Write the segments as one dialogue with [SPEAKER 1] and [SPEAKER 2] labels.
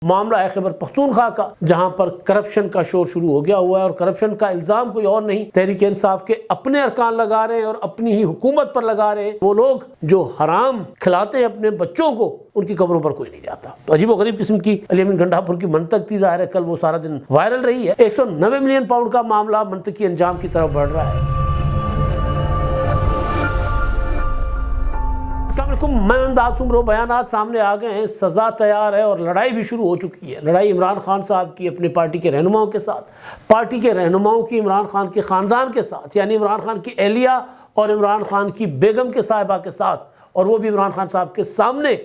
[SPEAKER 1] معاملہ ہے خیبر پختونخوا کا، جہاں پر کرپشن کا شور شروع ہو گیا ہوا ہے، اور کرپشن کا الزام کوئی اور نہیں، تحریک انصاف کے اپنے ارکان لگا رہے ہیں اور اپنی ہی حکومت پر لگا رہے ہیں۔ وہ لوگ جو حرام کھلاتے ہیں اپنے بچوں کو، ان کی قبروں پر کوئی نہیں جاتا۔ تو عجیب و غریب قسم کی علی امین گنڈا پور کی منطق تھی، ظاہر ہے کل وہ سارا دن وائرل رہی ہے۔ 190 ملین پاؤنڈ کا معاملہ منطقی انجام کی طرف بڑھ رہا ہے۔ السلام علیکم، میں امداد سمرو، بیانات سامنے آ گئے ہیں، سزا تیار ہے اور لڑائی بھی شروع ہو چکی ہے۔ لڑائی عمران خان صاحب کی اپنے پارٹی کے رہنماؤں کے ساتھ، پارٹی کے رہنماؤں کی عمران خان کے خاندان کے ساتھ، یعنی عمران خان کی اہلیہ اور عمران خان کی بیگم کے صاحبہ کے ساتھ، اور وہ بھی عمران خان صاحب کے سامنے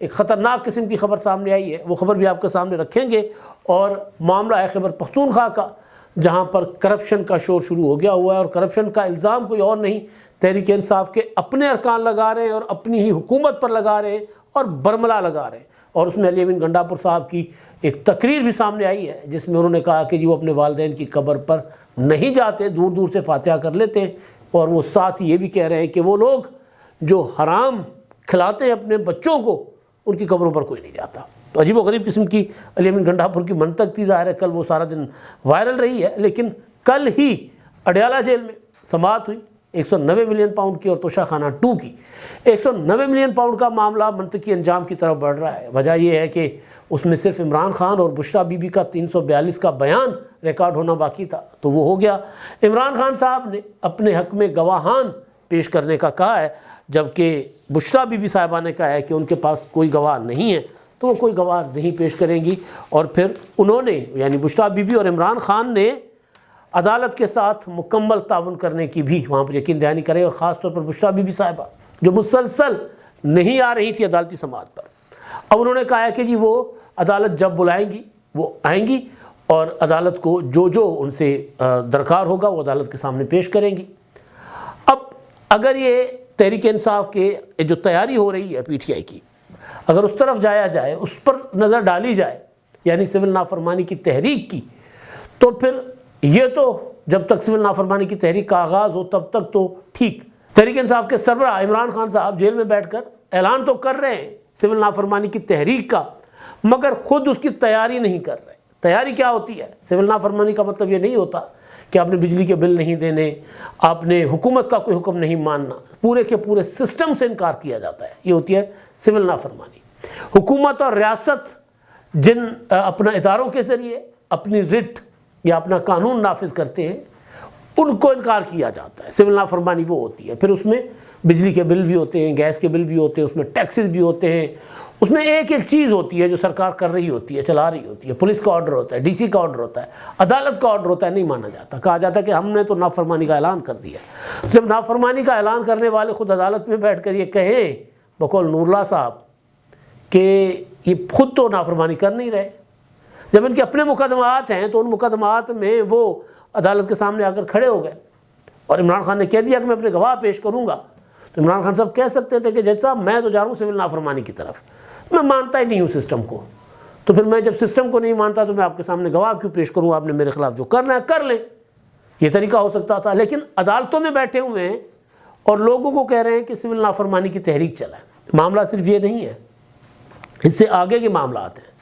[SPEAKER 1] ایک خطرناک قسم کی خبر سامنے آئی ہے۔ وہ خبر بھی آپ کے سامنے رکھیں گے، اور معاملہ ہے خیبر پختونخوا کا، جہاں پر کرپشن کا شور شروع ہو گیا ہوا ہے، اور کرپشن کا الزام کوئی اور نہیں، تحریک انصاف کے اپنے ارکان لگا رہے ہیں اور اپنی ہی حکومت پر لگا رہے ہیں اور برملا لگا رہے ہیں۔ اور اس میں علی امین گنڈا پور صاحب کی ایک تقریر بھی سامنے آئی ہے، جس میں انہوں نے کہا کہ وہ اپنے والدین کی قبر پر نہیں جاتے، دور دور سے فاتحہ کر لیتے ہیں، اور وہ ساتھ یہ بھی کہہ رہے ہیں کہ وہ لوگ جو حرام کھلاتے ہیں اپنے بچوں کو، ان کی قبروں پر کوئی نہیں جاتا۔ تو عجیب و غریب قسم کی علی امین گنڈا پور کی منطق تھی، ظاہر ہے کل وہ سارا دن وائرل رہی ہے، لیکن کل ہی اڈیالہ جیل میں سماعت ہوئی 190 ملین پاؤنڈ کی اور توشہ خانہ 2 کی۔ 190 ملین پاؤنڈ کا معاملہ منطقی انجام کی طرف بڑھ رہا ہے۔ وجہ یہ ہے کہ اس میں صرف عمران خان اور بشریٰ بی بی کا 342 کا بیان ریکارڈ ہونا باقی تھا، تو وہ ہو گیا۔ عمران خان صاحب نے اپنے حق میں گواہان پیش کرنے کا کہا ہے، جبکہ بشریٰ بی بی صاحبہ نے کہا ہے کہ ان کے پاس کوئی گواہ نہیں ہے، تو وہ کوئی گواہ نہیں پیش کریں گی۔ اور پھر انہوں نے، یعنی بشریٰ بی بی اور عمران خان نے عدالت کے ساتھ مکمل تعاون کرنے کی بھی وہاں پر یقین دہانی کرے، اور خاص طور پر بشریٰ بی بی صاحبہ جو مسلسل نہیں آ رہی تھی عدالتی سماعت پر، اب انہوں نے کہا ہے کہ وہ عدالت جب بلائیں گی وہ آئیں گی، اور عدالت کو جو ان سے درکار ہوگا وہ عدالت کے سامنے پیش کریں گی۔ اب اگر یہ تحریک انصاف کے جو تیاری ہو رہی ہے پی ٹی آئی کی، اگر اس طرف جایا جائے، اس پر نظر ڈالی جائے، یعنی سول نافرمانی کی تحریک کی، تو پھر یہ تو جب تک سول نافرمانی کی تحریک کا آغاز ہو تب تک تو ٹھیک، تحریک انصاف کے سربراہ عمران خان صاحب جیل میں بیٹھ کر اعلان تو کر رہے ہیں سول نافرمانی کی تحریک کا، مگر خود اس کی تیاری نہیں کر رہے۔ تیاری کیا ہوتی ہے؟ سول نافرمانی کا مطلب یہ نہیں ہوتا کہ آپ نے بجلی کے بل نہیں دینے، آپ نے حکومت کا کوئی حکم نہیں ماننا، پورے کے پورے سسٹم سے انکار کیا جاتا ہے، یہ ہوتی ہے سول نافرمانی۔ حکومت اور ریاست جن اپنا اداروں کے ذریعے اپنی رٹ یا اپنا قانون نافذ کرتے ہیں، ان کو انکار کیا جاتا ہے، سول نافرمانی وہ ہوتی ہے۔ پھر اس میں بجلی کے بل بھی ہوتے ہیں، گیس کے بل بھی ہوتے ہیں، اس میں ٹیکسز بھی ہوتے ہیں، اس میں ایک ایک چیز ہوتی ہے جو سرکار کر رہی ہوتی ہے، چلا رہی ہوتی ہے۔ پولیس کا آرڈر ہوتا ہے، ڈی سی کا آرڈر ہوتا ہے، عدالت کا آرڈر ہوتا ہے، نہیں مانا جاتا، کہا جاتا ہے کہ ہم نے تو نافرمانی کا اعلان کر دیا۔ جب نافرمانی کا اعلان کرنے والے خود عدالت میں بیٹھ کر یہ کہیں بقول نور اللہ صاحب کہ یہ خود تو نافرمانی کر نہیں رہے، جب ان کے اپنے مقدمات ہیں تو ان مقدمات میں وہ عدالت کے سامنے آ کر کھڑے ہو گئے، اور عمران خان نے کہہ دیا کہ میں اپنے گواہ پیش کروں گا، تو عمران خان صاحب کہہ سکتے تھے کہ جج صاحب میں تو جا رہا ہوں سول نافرمانی کی طرف، میں مانتا ہی نہیں ہوں سسٹم کو، تو پھر میں جب سسٹم کو نہیں مانتا تو میں آپ کے سامنے گواہ کیوں پیش کروں، آپ نے میرے خلاف جو کرنا ہے کر لیں، یہ طریقہ ہو سکتا تھا۔ لیکن عدالتوں میں بیٹھے ہوئے ہیں اور لوگوں کو کہہ رہے ہیں کہ سول نافرمانی کی تحریک چلائیں۔ معاملہ صرف یہ نہیں ہے، اس سے آگے کے معاملات ہیں،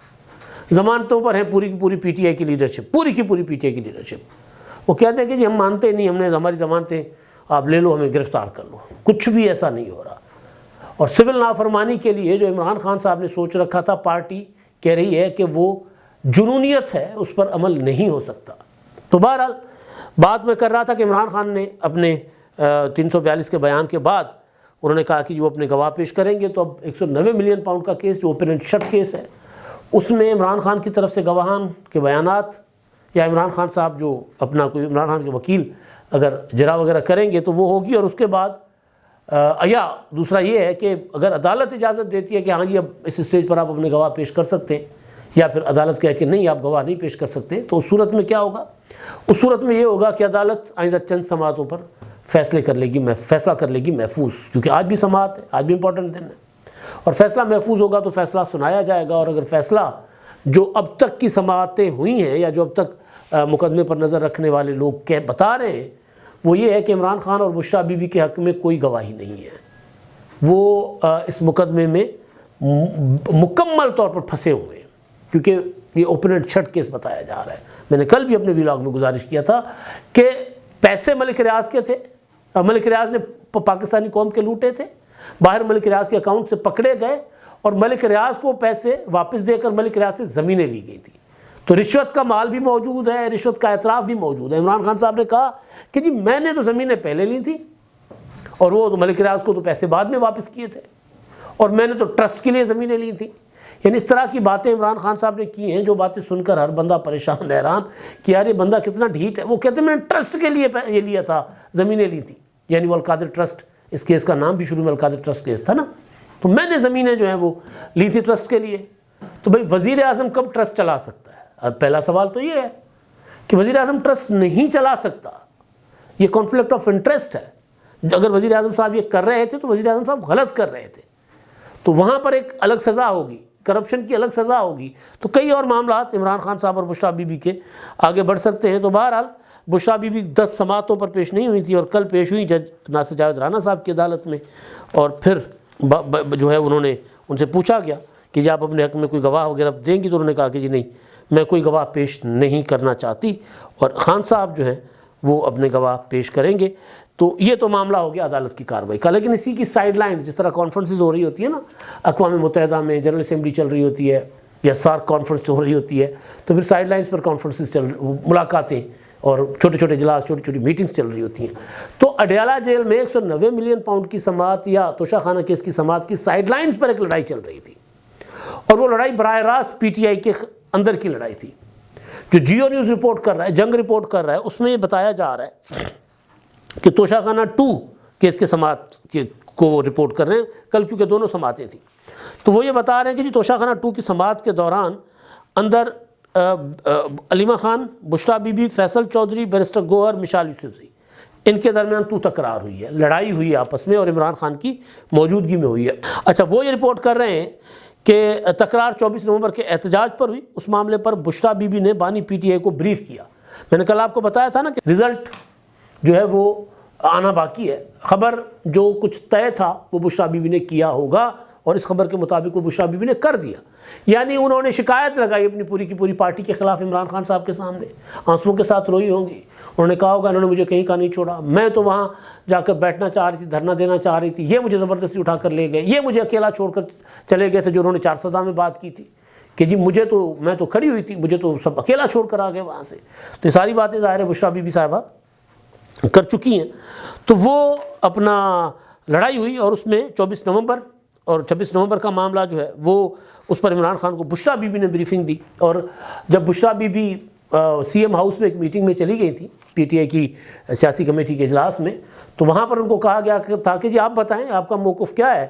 [SPEAKER 1] ضمانتوں پر ہیں پوری کی پوری پی ٹی آئی کی لیڈرشپ، پوری کی پوری پی ٹی آئی کی لیڈرشپ، وہ کہتے ہیں کہ جی ہم مانتے نہیں، ہم نے ہماری ضمانتیں آپ لے لو، ہمیں گرفتار کر لو۔ کچھ بھی ایسا نہیں ہو رہا، اور سول نافرمانی کے لیے جو عمران خان صاحب نے سوچ رکھا تھا، پارٹی کہہ رہی ہے کہ وہ جنونیت ہے، اس پر عمل نہیں ہو سکتا۔ تو بہرحال بات میں کر رہا تھا کہ عمران خان نے اپنے 342 کے بیان کے بعد انہوں نے کہا کہ وہ اپنے گواہ پیش کریں گے، تو اب 190 ملین پاؤنڈ کا کیس جو اوپن اینڈ شٹ کیس ہے، اس میں عمران خان کی طرف سے گواہان کے بیانات، یا عمران خان صاحب جو اپنا کوئی عمران خان کے وکیل اگر جرا وغیرہ کریں گے تو وہ ہوگی، اور اس کے بعد یا دوسرا یہ ہے کہ اگر عدالت اجازت دیتی ہے کہ ہاں جی اب اس اسٹیج پر آپ اپنے گواہ پیش کر سکتے ہیں، یا پھر عدالت کہے کہ نہیں آپ گواہ نہیں پیش کر سکتے، تو اس صورت میں کیا ہوگا؟ اس صورت میں یہ ہوگا کہ عدالت آئندہ چند سماعتوں پر فیصلہ کر لے گی محفوظ، کیونکہ آج بھی سماعت ہے، آج بھی امپورٹنٹ دن ہے، اور فیصلہ محفوظ ہوگا تو فیصلہ سنایا جائے گا۔ اور اگر فیصلہ جو اب تک کی سماعتیں ہوئی ہیں یا جو اب تک مقدمے پر نظر رکھنے والے لوگ بتا رہے ہیں، وہ یہ ہے کہ عمران خان اور بشریٰ بی بی کے حق میں کوئی گواہی نہیں ہے، وہ اس مقدمے میں مکمل طور پر پھنسے ہوئے ہیں، کیونکہ یہ اوپننٹ چھٹ کیس بتایا جا رہا ہے. میں نے کل بھی اپنے ولاگ میں گزارش کیا تھا کہ پیسے ملک ریاض کے تھے، ملک ریاض نے پاکستانی قوم کے لوٹے تھے، باہر ملک ریاض کے اکاؤنٹ سے پکڑے گئے اور ملک ریاض کو پیسے واپس دے کر ملک ریاض سے زمینیں لی گئی تھیں. تو رشوت کا مال بھی موجود ہے، رشوت کا اعتراف بھی موجود ہے. عمران خان صاحب نے کہا کہ جی میں نے تو زمینیں پہلے لی تھیں اور وہ تو ملک ریاض کو تو پیسے بعد میں واپس کیے تھے، اور میں نے تو ٹرسٹ کے لیے زمینیں لی تھیں. یعنی اس طرح کی باتیں عمران خان صاحب نے کی ہیں جو باتیں سن کر ہر بندہ پریشان حیران کہ یار یہ بندہ کتنا ڈھیٹ ہے. وہ کہتے ہیں میں نے ٹرسٹ کے لیے یہ لیا تھا، زمینیں لی تھیں. یعنی وہ القادر ٹرسٹ، اس کیس کا نام بھی شروع میں القادر ٹرسٹ کیس تھا نا. تو میں نے زمینیں جو ہیں وہ لی تھی ٹرسٹ کے لیے. تو بھئی وزیر اعظم کب ٹرسٹ چلا سکتا ہے؟ اب پہلا سوال تو یہ ہے کہ وزیر اعظم ٹرسٹ نہیں چلا سکتا. یہ کانفلکٹ آف انٹرسٹ ہے. اگر وزیر اعظم صاحب یہ کر رہے تھے تو وزیر اعظم صاحب غلط کر رہے تھے، تو وہاں پر ایک الگ سزا ہوگی، کرپشن کی الگ سزا ہوگی. تو کئی اور معاملات عمران خان صاحب اور بشریٰ بی بی کے آگے بڑھ سکتے ہیں. تو بہرحال بشریٰ بی بی 10 سماعتوں پر پیش نہیں ہوئی تھی اور کل پیش ہوئی جج ناصر جاوید رانا صاحب کی عدالت میں. اور پھر جو ہے انہوں نے ان سے پوچھا گیا کہ جب آپ اپنے حق میں کوئی گواہ وغیرہ دیں گی، تو انہوں نے کہا کہ جی نہیں، میں کوئی گواہ پیش نہیں کرنا چاہتی، اور خان صاحب جو ہیں وہ اپنے گواہ پیش کریں گے. تو یہ تو معاملہ ہو گیا عدالت کی کارروائی کا. لیکن اسی کی سائیڈ لائن، جس طرح کانفرنسز ہو رہی ہوتی ہے نا، اقوام متحدہ میں جنرل اسمبلی چل رہی ہوتی ہے یا سارک کانفرنس ہو رہی ہوتی ہے، تو پھر سائیڈ لائنز پر کانفرنسز ملاقاتیں اور چھوٹے چھوٹے اجلاس، چھوٹی چھوٹی میٹنگز چل رہی ہوتی ہیں. تو اڈیالہ جیل میں 190 ملین پاؤنڈ کی سماعت یا توشہ خانہ کیس کی سماعت کی سائیڈ لائنز پر ایک لڑائی چل رہی تھی، اور وہ لڑائی براہ راست پی ٹی آئی کے اندر کی لڑائی تھی. جو جیو نیوز رپورٹ کر رہا ہے، جنگ رپورٹ کر رہا ہے، اس میں یہ بتایا جا رہا ہے کہ توشہ خانہ 2 کیس کے سماعت کو رپورٹ کر رہے ہیں کل، کیونکہ دونوں سماعتیں تھیں. تو وہ یہ بتا رہے ہیں کہ جی توشہ خانہ 2 کی سماعت کے دوران اندر علیمہ خان، بشریٰ بی بی، فیصل چودھری، بیرسٹر گوہر، مشال یوسفزئی، ان کے درمیان تکرار ہوئی ہے، لڑائی ہوئی ہے آپس میں، اور عمران خان کی موجودگی میں ہوئی ہے. اچھا، وہ یہ رپورٹ کر رہے ہیں کہ تکرار 24 نومبر کے احتجاج پر ہوئی. اس معاملے پر بشریٰ بی بی نے بانی پی ٹی آئی کو بریف کیا. میں نے کل آپ کو بتایا تھا نا کہ رزلٹ جو ہے وہ آنا باقی ہے. خبر جو کچھ طے تھا وہ بشریٰ بی بی نے کیا ہوگا، اور اس خبر کے مطابق وہ بشریٰ بی بی نے کر دیا. یعنی انہوں نے شکایت لگائی اپنی پوری کی پوری پارٹی کے خلاف عمران خان صاحب کے سامنے، آنسوؤں کے ساتھ روئی ہوں گی. انہوں نے کہا ہوگا انہوں نے مجھے کہیں کا نہیں چھوڑا، میں تو وہاں جا کر بیٹھنا چاہ رہی تھی، دھرنا دینا چاہ رہی تھی، یہ مجھے زبردستی اٹھا کر لے گئے، یہ مجھے اکیلا چھوڑ کر چلے گئے تھے جو انہوں نے 4 سدا میں بات کی تھی کہ جی میں تو کھڑی ہوئی تھی، مجھے تو سب اکیلا چھوڑ کر آ گئے وہاں سے. تو یہ ساری باتیں ظاہر ہے بشریٰ بی بی صاحبہ کر چکی ہیں. تو وہ اپنا لڑائی ہوئی، اور اس میں 24 نومبر اور 26 نومبر کا معاملہ جو ہے وہ اس پر عمران خان کو بشریٰ بی بی نے بریفنگ دی. اور جب Bushra Bibi C M house میں ایک میٹنگ میں چلی گئی تھی پی ٹی آئی کی سیاسی کمیٹی کے اجلاس میں، تو وہاں پر ان کو کہا گیا تھا کہ جی آپ بتائیں آپ کا موقف کیا ہے.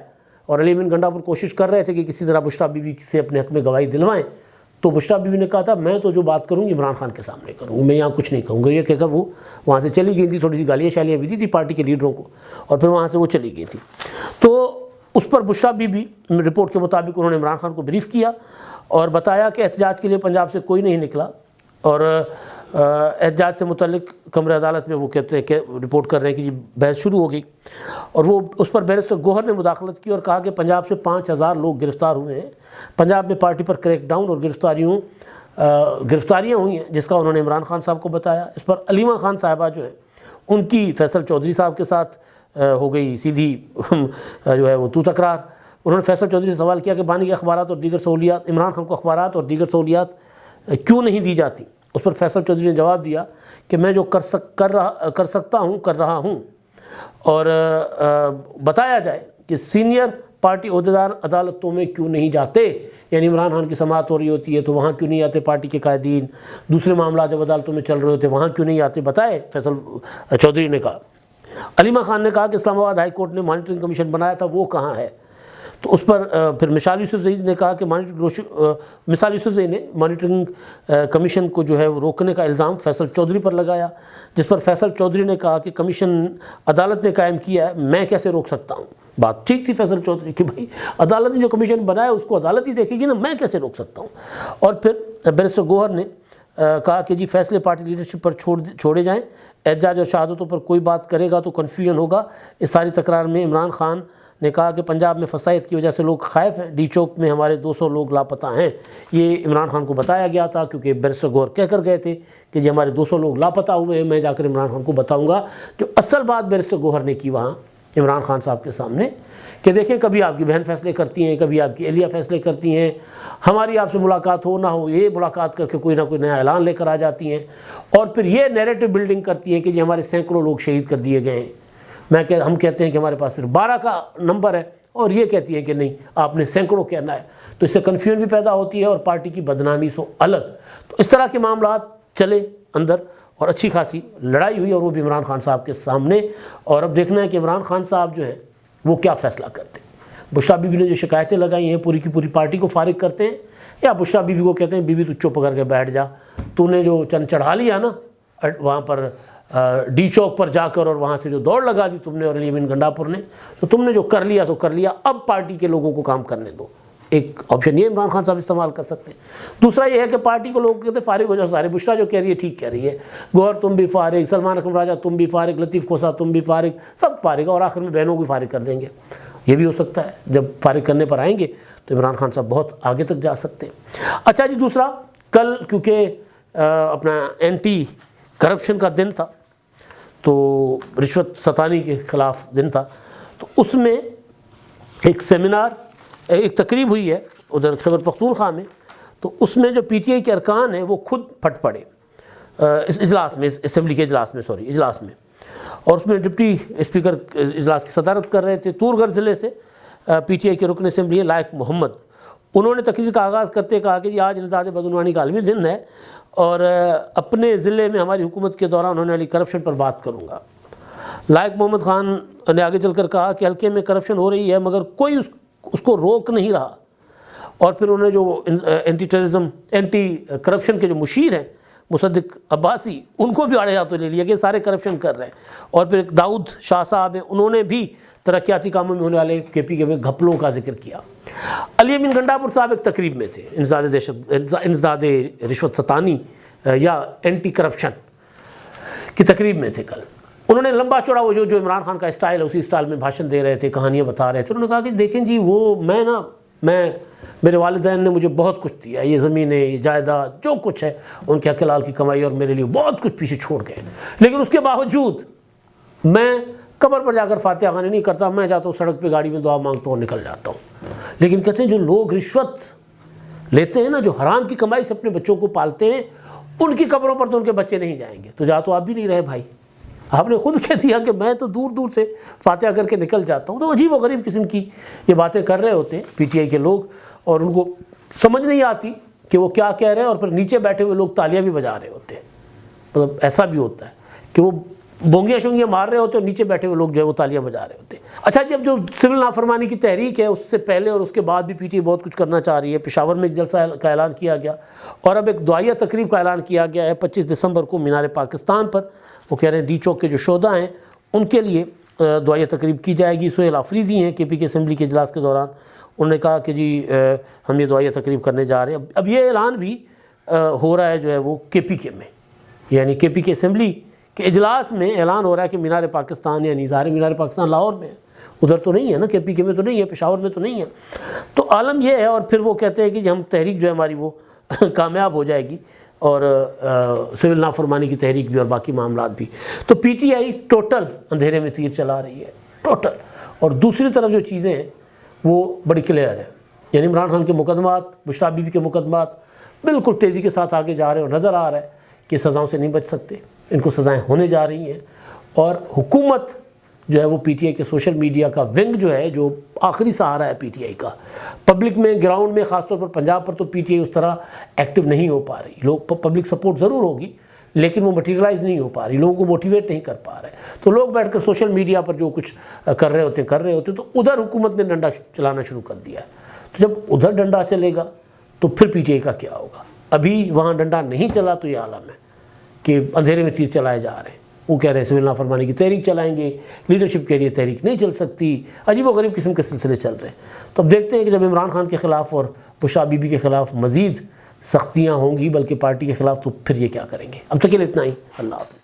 [SPEAKER 1] اور علی امین گنڈا پر کوشش کر رہے تھے کہ کسی طرح بشریٰ بی بی سے اپنے حق میں گواہی دلوائیں. تو بشریٰ بی بی نے کہا تھا میں تو جو بات کروں گی عمران خان کے سامنے کروں گی، میں یہاں کچھ نہیں کہوں گا. یہ کہہ کر وہ وہاں سے چلی گئی تھی. تھوڑی سی گالیاں شالیاں بھی دی تھی پارٹی کے لیڈروں کو، اور پھر وہاں سے وہ چلی گئی تھی. تو اس پر بشریٰ بی بی رپورٹ کے مطابق انہوں نے عمران خان کو بریف کیا اور بتایا کہ احتجاج کے لیے پنجاب سے کوئی نہیں نکلا، اور احتجاج سے متعلق کمرہ عدالت میں وہ کہتے ہیں کہ رپورٹ کر رہے ہیں کہ جی بحث شروع ہو گئی. اور وہ اس پر بیرسٹر گوہر نے مداخلت کی اور کہا کہ پنجاب سے 5000 لوگ گرفتار ہوئے ہیں، پنجاب میں پارٹی پر کریک ڈاؤن اور گرفتاریاں ہوئی ہیں، جس کا انہوں نے عمران خان صاحب کو بتایا. اس پر علیمہ خان صاحبہ جو ہے ان کی فیصل چودھری صاحب کے ساتھ ہو گئی سیدھی جو ہے وہ تکرار. انہوں نے فیصل چودھری سے سوال کیا کہ بانی کے اخبارات اور دیگر سہولیات، عمران خان کو اخبارات اور دیگر سہولیات کیوں نہیں دی جاتی. اس پر فیصل چودھری نے جواب دیا کہ میں جو کر سکتا ہوں کر رہا ہوں. اور بتایا جائے کہ سینئر پارٹی عہدیدار عدالتوں میں کیوں نہیں جاتے، یعنی عمران خان کی سماعت ہو رہی ہوتی ہے تو وہاں کیوں نہیں آتے پارٹی کے قائدین، دوسرے معاملات جب عدالتوں میں چل رہے ہوتے وہاں کیوں نہیں آتے، بتائے فیصل چودھری نے کہا. علیمہ خان نے کہا کہ اسلام آباد ہائی کورٹ نے مانیٹرنگ کمیشن بنایا تھا، وہ کہاں ہے. تو اس پر پھر مشال یوسفزئی نے کہا کہ مشال یوسفزئی نے مانیٹرنگ کمیشن کو جو ہے وہ روکنے کا الزام فیصل چودھری پر لگایا، جس پر فیصل چودھری نے کہا کہ کمیشن عدالت نے قائم کیا ہے، میں کیسے روک سکتا ہوں. بات ٹھیک تھی فیصل چودھری کہ بھائی عدالت نے جو کمیشن بنایا اس کو عدالت ہی دیکھے گی نا، میں کیسے روک سکتا ہوں. اور پھر بیرسٹر گوہر نے کہا کہ جی فیصلے پارٹی لیڈرشپ پر چھوڑے جائیں، احتجاج اور شہادتوں پر کوئی بات کرے گا تو کنفیوژن ہوگا. اس ساری تکرار میں عمران خان نے کہا کہ پنجاب میں فسائد کی وجہ سے لوگ خائف ہیں، ڈی چوک میں ہمارے 200 لوگ لاپتہ ہیں۔ یہ عمران خان کو بتایا گیا تھا کیونکہ بیرسٹر گوہر کہہ کر گئے تھے کہ یہ ہمارے 200 لوگ لاپتہ ہوئے ہیں، میں جا کر عمران خان کو بتاؤں گا۔ جو اصل بات بیرسٹر گوہر نے کی وہاں عمران خان صاحب کے سامنے کہ دیکھیں کبھی آپ کی بہن فیصلے کرتی ہیں، کبھی آپ کی اہلیہ فیصلے کرتی ہیں، ہماری آپ سے ملاقات ہو نہ ہو یہ ملاقات کر کے کوئی نہ کوئی نیا اعلان لے کر آ جاتی ہیں، اور پھر یہ نیریٹو بلڈنگ کرتی ہیں کہ یہ ہمارے سینکڑوں لوگ شہید کر دیے گئے ہیں۔ ہم کہتے ہیں کہ ہمارے پاس صرف 12 کا نمبر ہے، اور یہ کہتی ہے کہ نہیں آپ نے سینکڑوں کہنا ہے، تو اس سے کنفیوژن بھی پیدا ہوتی ہے اور پارٹی کی بدنامی سو الگ۔ تو اس طرح کے معاملات چلے اندر اور اچھی خاصی لڑائی ہوئی، اور وہ بھی عمران خان صاحب کے سامنے، اور اب دیکھنا ہے کہ عمران خان صاحب جو ہے وہ کیا فیصلہ کرتے ہیں۔ بشریٰ بی بی نے جو شکایتیں لگائی ہیں پوری کی پوری پارٹی کو فارغ کرتے ہیں، یا بشریٰ بی بی کو کہتے ہیں بی بی تو چپ کر کے بیٹھ جا، تو نے جو چند چڑھا لیا نا وہاں پر ڈی چوک پر جا کر، اور وہاں سے جو دوڑ لگا دی تم نے اور علی امین گنڈاپور نے، تو تم نے جو کر لیا تو کر لیا، اب پارٹی کے لوگوں کو کام کرنے دو۔ ایک آپشن یہ عمران خان صاحب استعمال کر سکتے ہیں۔ دوسرا یہ ہے کہ پارٹی کو لوگ کہتے ہیں فارغ ہو جاؤ سارے، بشریٰ جو کہہ رہی ہے ٹھیک کہہ رہی ہے، گوہر تم بھی فارغ، سلمان اکرم راجہ تم بھی فارغ، لطیف کھوسہ تم بھی فارغ، سب فارغ، اور آخر میں بہنوں کو فارغ کر دیں گے۔ یہ بھی ہو سکتا ہے، جب فارغ کرنے پر آئیں گے تو عمران خان صاحب بہت آگے تک جا سکتے ہیں۔ اچھا جی، دوسرا کل کیونکہ اپنا اینٹی کرپشن کا دن تھا، تو رشوت ستانی کے خلاف دن تھا، تو اس میں ایک سیمینار ایک تقریب ہوئی ہے ادھر خیبر پختونخوا میں، تو اس میں جو پی ٹی آئی کے ارکان ہیں وہ خود پھٹ پڑے اس اجلاس میں، اسمبلی کے اجلاس میں، اور اس میں ڈپٹی اسپیکر اجلاس کی صدارت کر رہے تھے تورگھر ضلع سے پی ٹی آئی کے رکن اسمبلی لائق محمد۔ انہوں نے تقریر کا آغاز کرتے کہا کہ جی آج نژاد بدعنوانی کا عالمی دن ہے، اور اپنے ضلع میں ہماری حکومت کے دوران ہونے والی کرپشن پر بات کروں گا۔ لائق محمد خان نے آگے چل کر کہا کہ حلقے میں کرپشن ہو رہی ہے مگر کوئی اس کو روک نہیں رہا، اور پھر انہوں نے جو اینٹی کرپشن کے جو مشیر ہیں مصدق عباسی، ان کو بھی آڑے ہاتھوں لے لیا کہ سارے کرپشن کر رہے ہیں، اور پھر ایک داؤد شاہ صاحب ہیں، انہوں نے بھی ترقیاتی کاموں میں ہونے والے کے پی کے میں گھپلوں کا ذکر کیا۔ علی امین گنڈاپور صاحب ایک تقریب میں تھے، انسداد رشوت ستانی یا اینٹی کرپشن کی تقریب میں تھے کل۔ انہوں نے لمبا چوڑا وہ جو عمران خان کا اسٹائل ہے اسی اسٹائل میں بھاشن دے رہے تھے، کہانیاں بتا رہے تھے۔ انہوں نے کہا کہ دیکھیں جی وہ میرے والدین نے مجھے بہت کچھ دیا، یہ زمینیں، یہ جائیداد، جو کچھ ہے ان کے حق حلال کی کمائی، اور میرے لیے بہت کچھ پیچھے چھوڑ گئے، لیکن اس کے باوجود میں قبر پر جا کر فاتحہ خوانی نہیں کرتا، میں جاتا ہوں سڑک پہ گاڑی میں دعا مانگتا ہوں اور نکل جاتا ہوں۔ لیکن کہتے ہیں جو لوگ رشوت لیتے ہیں نا، جو حرام کی کمائی سے اپنے بچوں کو پالتے ہیں، ان کی قبروں پر تو ان کے بچے نہیں جائیں گے۔ تو جا تو آپ بھی نہیں رہے بھائی، آپ نے خود کہہ دیا کہ میں تو دور دور سے فاتحہ کر کے نکل جاتا ہوں۔ تو عجیب و غریب قسم کی یہ باتیں کر رہے ہوتے ہیں پی ٹی آئی کے لوگ، اور ان کو سمجھ نہیں آتی کہ وہ کیا کہہ رہے ہیں، اور پھر نیچے بیٹھے ہوئے لوگ تالیاں بھی بجا رہے ہوتے ہیں۔ مطلب ایسا بھی ہوتا ہے کہ وہ بونگیاں شونگیاں مار رہے ہوتے ہیں، اور نیچے بیٹھے ہوئے لوگ جو ہے وہ تالیاں بجا رہے ہوتے ہیں۔ اچھا جب جو سول نافرمانی کی تحریک ہے، اس سے پہلے اور اس کے بعد بھی پی ٹی آئی بہت کچھ کرنا چاہ رہی ہے۔ پشاور میں ایک جلسہ کا اعلان کیا گیا، اور اب ایک دعائیہ تقریب کا اعلان کیا گیا ہے 25 دسمبر کو مینار پاکستان پر۔ وہ کہہ رہے ہیں ڈی چوک کے جو شہداء ہیں ان کے لیے دعائیہ تقریب کی جائے گی۔ سہیل آفریدی ہیں کے پی کے اسمبلی کے اجلاس کے دوران، انہوں نے کہا کہ جی ہم یہ دعائیہ تقریب کرنے جا رہے ہیں۔ اب یہ اعلان بھی ہو رہا ہے جو ہے وہ کے پی کے میں، یعنی کے پی کے اسمبلی کے اجلاس میں اعلان ہو رہا ہے کہ مینار پاکستان، یعنی ظاہر مینار پاکستان لاہور میں ہے، ادھر تو نہیں ہے نا، کے پی کے میں تو نہیں ہے، پشاور میں تو نہیں ہے۔ تو عالم یہ ہے، اور پھر وہ کہتے ہیں کہ ہم تحریک جو ہے ہماری وہ کامیاب ہو جائے گی، اور سول نافرمانی کی تحریک بھی اور باقی معاملات بھی۔ تو پی ٹی آئی ٹوٹل اندھیرے میں تیر چلا رہی ہے، ٹوٹل۔ اور دوسری طرف جو چیزیں ہیں وہ بڑی کلیئر ہیں، یعنی عمران خان کے مقدمات، بشریٰ بی بی کے مقدمات بالکل تیزی کے ساتھ آگے جا رہے ہیں، اور نظر آ رہا ہے کہ سزاؤں سے نہیں بچ سکتے، ان کو سزائیں ہونے جا رہی ہیں۔ اور حکومت جو ہے وہ پی ٹی آئی کے سوشل میڈیا کا ونگ جو ہے، جو آخری سہارا ہے پی ٹی آئی کا، پبلک میں گراؤنڈ میں خاص طور پر پنجاب پر تو پی ٹی آئی اس طرح ایکٹیو نہیں ہو پا رہی۔ لوگ پبلک سپورٹ ضرور ہوگی لیکن وہ مٹیریلائز نہیں ہو پا رہی، لوگوں کو موٹیویٹ نہیں کر پا رہے۔ تو لوگ بیٹھ کر سوشل میڈیا پر جو کچھ کر رہے ہوتے تو ادھر حکومت نے ڈنڈا چلانا شروع کر دیا ہے۔ تو جب ادھر ڈنڈا چلے گا تو پھر پی ٹی آئی کا کیا ہوگا؟ ابھی وہاں ڈنڈا نہیں چلا تو یہ عالم ہے کہ اندھیرے میں تیر چلائے جا رہے ہیں۔ وہ کہہ رہے ہیں سول نافرمانی کی تحریک چلائیں گے، لیڈرشپ کہہ رہی ہے تحریک نہیں چل سکتی، عجیب و غریب قسم کے سلسلے چل رہے ہیں۔ تو اب دیکھتے ہیں کہ جب عمران خان کے خلاف اور بشریٰ بی بی کے خلاف مزید سختیاں ہوں گی بلکہ پارٹی کے خلاف، تو پھر یہ کیا کریں گے۔ اب تک کے لیے اتنا ہی، اللہ حافظ۔